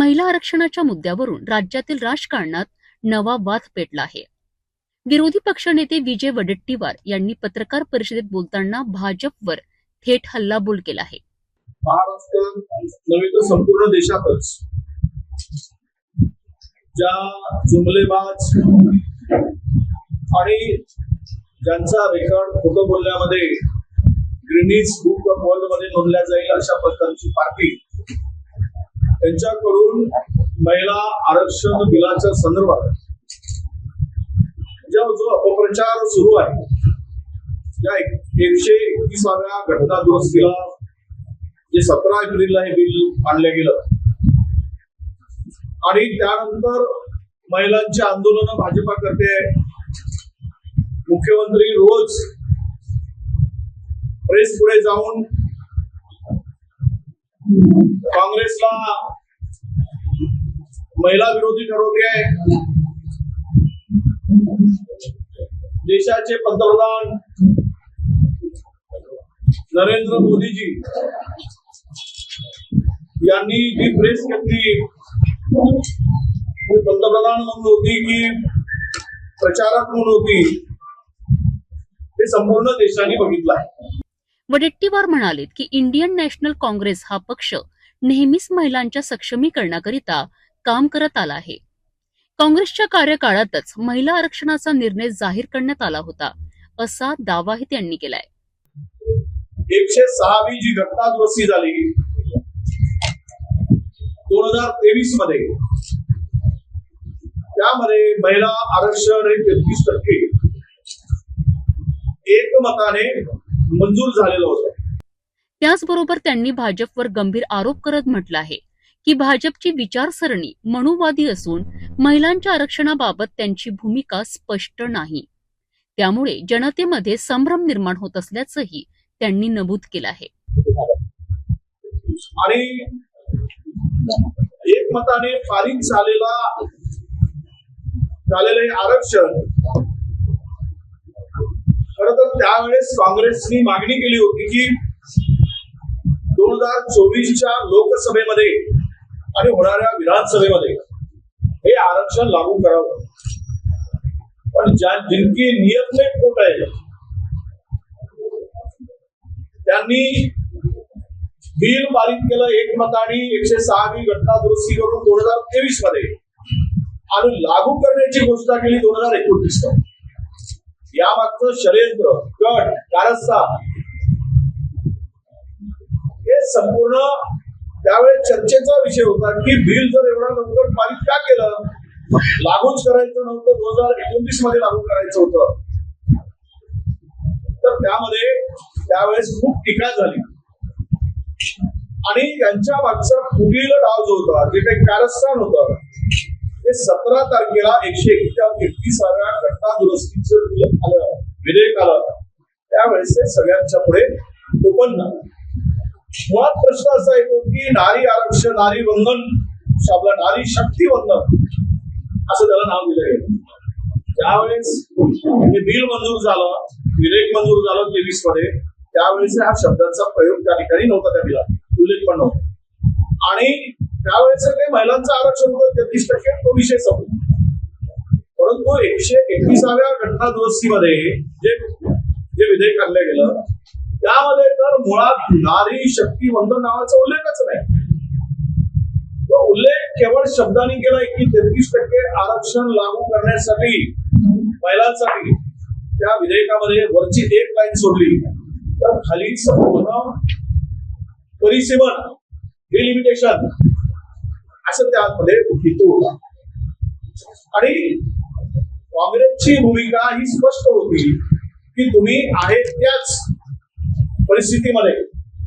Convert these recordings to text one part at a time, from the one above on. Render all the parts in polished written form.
महिला आरक्षणाच्या मुद्द्यावरून राज्यातील राजकारणात नवा वाद पेटला आहे. विरोधी पक्षनेते विजय वडेट्टीवार यांनी पत्रकार परिषदेत बोलताना भाजपवर थेट हल्लाबोल केला आहे. महाराष्ट्रात नव्हे तर संपूर्ण देशातच ज्या जुमलेबाज आणि ज्यांचा रेकॉर्ड खोटं बोलण्यामध्ये गिनीज बुक ऑफ वर्ल्ड मध्ये नोंदल्या जाईल अशा प्रकारची पार्टी त्यांच्याकडून महिला आरक्षण बिलाच्या संदर्भात जो अपप्रचार सुरू आहे, या 131व्या घटना दुरुस्तीला जे 17 एप्रिलला हे बिल मांडलं गेलं आणि त्यानंतर महिलांची आंदोलन भाजपा करते. मुख्यमंत्री रोज प्रेस पुढे जाऊन काँग्रेसला महिला विरोधी ठरवते. देशाचे पंतप्रधान नरेंद्र मोदीजी यांनी जी प्रेस घेतली, पंतप्रधान म्हणून होती की प्रचारक म्हणून होती, हे संपूर्ण देशाने बघितलं आहे. वडेट्टीवार म्हणाले की इंडियन नॅशनल काँग्रेस हा पक्ष नेहमीच महिलांच्या सक्षमीकरणाकरिता काम करत आला आहे. काँग्रेसच्या कार्यकाळातच महिला आरक्षणाचा निर्णय जाहीर करण्यात आला होता, असा दावाही त्यांनी केलाय. 106वी जी घटना दुरुस्ती झाली 2023 मध्ये, त्यामध्ये महिला आरक्षण हे 33% एकमताने मंजूर झालेलं होतं. त्याचबरोबर त्यांनी भाजपवर गंभीर आरोप करत म्हटलं आहे की भाजपची विचारसरणी मनुवादी असून महिलांच्या आरक्षणाबाबत त्यांची भूमिका स्पष्ट नाही. त्यामुळे जनतेमध्ये संभ्रम निर्माण होत असल्याचंही त्यांनी नमूद केलं आहे. आणि एकमताने पारित झालेले आरक्षण खरं तर त्यावेळेस काँग्रेसनी मागणी केली होती की 2024च्या लोकसभेमध्ये आणि होणाऱ्या विधानसभेमध्ये हे आरक्षण लागू करावं. पण जिनकी नियत में खोट आहे त्यांनी बिल पारित केलं एकमताने 106वी घटना दुरुस्ती करून 2023 मध्ये आणि लागू करण्याची घोषणा केली 2029 मध्ये. यामागचं षडयंत्र, कट, कारस्थान हे संपूर्ण त्यावेळेस चर्चेचा विषय होता की बिल जर एवढा लवकर पारित का केलं, लागूच करायचं नव्हतं, 2029 मध्ये लागू करायचं होतं. तर त्यामध्ये त्यावेळेस खूप टीका झाली आणि त्यांच्या मागचा पुढील डाव जो होता, जे काही कारस्थान होतं, ते 17 तारखेला 131व्या घटना दुरुस्तीचं विधेयक आलं. त्यावेळेस ते सगळ्यांच्या पुढे ओपन झालं. मुळात प्रश्न असा येतो की नारी आरक्षण, नारी वंदन, आपलं नारी शक्ती वंदन असं त्याला नाव दिलं गेलं. त्यावेळेस हे बिल मंजूर झालं, विधेयक मंजूर झालं 23 मध्ये, त्यावेळेस ह्या शब्दाचा प्रयोग त्या ठिकाणी नव्हता, त्या बिलात उल्लेख पण नव्हता. आणि त्यावेळेस काही महिलांचं आरक्षण होतं 33%, तो विषय संपला. परंतु 131व्या घटना दुरुस्तीमध्ये जे विधेयक आणलं गेलं त्यामध्ये तर मुळात नारी शक्ती वंदन नावाचा उल्लेखच नाही. तो उल्लेख केवळ शब्दांनी केलाय की 33% आरक्षण लागू करण्यासाठी महिलांसाठी. त्या विधेयकामध्ये वरची एक लाईन सोडली तर खाली संपूर्ण परिसीमन, डिलिमिटेशन असं त्यामध्ये हेतू होता. आणि काँग्रेसची भूमिका ही स्पष्ट होती की तुम्ही आहे त्याच परिस्थितीमध्ये,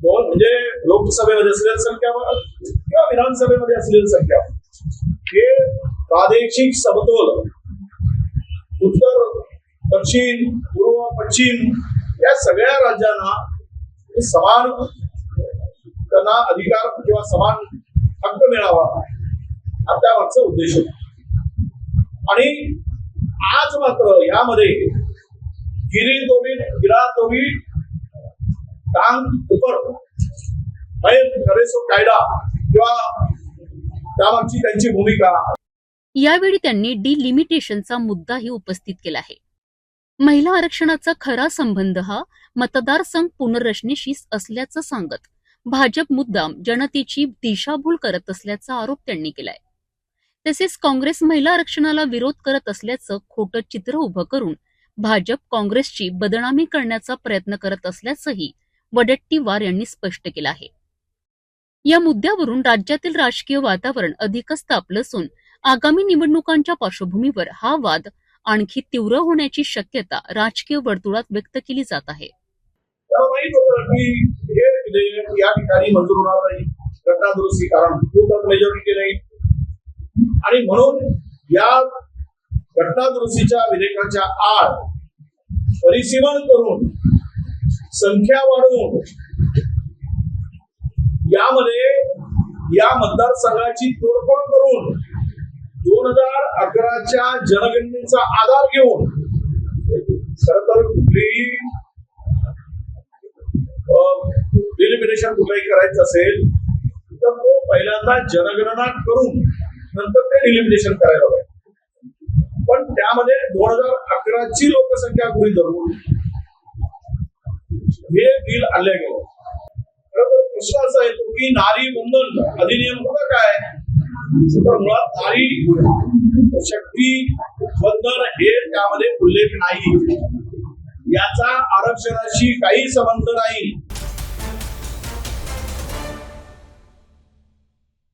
म्हणजे लोकसभेमध्ये असलेल्या संख्यावर किंवा विधानसभेमध्ये असलेल्या संख्यावर, हे प्रादेशिक समतोल उत्तर, दक्षिण, पूर्व, पश्चिम या सगळ्या राज्यांना समान त्यांना अधिकार किंवा समान हक्क मिळावा हा त्यामागचा उद्देश होता. आणि आज मात्र यामध्ये गिरा तो भी टांग ऊपर करे सो कायदा किंवा त्यामागची त्यांची भूमिका. यावेळी त्यांनी डिलिमिटेशनचा मुद्दाही उपस्थित केला आहे. महिला आरक्षणाचा खरा संबंध हा मतदारसंघ पुनर्रचनेशी असल्याचं सांगत भाजप मुद्दाम जनतेची दिशाभूल करत असल्याचा आरोप त्यांनी केलाय. तसेच काँग्रेस महिला आरक्षणाला विरोध करत असल्याचं खोटं चित्र उभं करून भाजप काँग्रेसची बदनामी करण्याचा प्रयत्न करत असल्याचंही वडेट्टीवार यांनी स्पष्ट केलं आहे. या मुद्द्यावरून राज्यातील राजकीय वातावरण अधिकच तापलं असून आगामी निवडणुकांच्या पार्श्वभूमीवर हा वाद आणखी तीव्र होण्याची शक्यता राजकीय वर्तुळात व्यक्त केली जात आहे. त्याला माहित होतं की हे विधेयक या ठिकाणी मंजूर होणार नाही, घटना दुरुस्ती, कारण खूप मेजॉरिटी नाही, आणि म्हणून या घटना दुरुस्तीच्या विधेयकाच्या आड परिसीमन करून संख्या वाढवून यामध्ये या मतदारसंघाची तोडफोड करून 2011च्या जनगणनेचा आधार घेऊन खर तर कुठलीही डिलिमिटेशन कुठलाही करायचं असेल तर तो पहिल्यांदा जनगणना करून नंतर ते डिलिमिटेशन करायला पाहिजे. पण त्यामध्ये 2011ची लोकसंख्या गृहीत धरून हे बिल आणले गेलं. खरं तर प्रश्न असा येतो की नारी वंदन अधिनियम होता काय, तर मुळात नारी शक्ती वंदन हे त्यामध्ये उल्लेख नाही, याचा आरक्षणाशी काही संबंध नाही.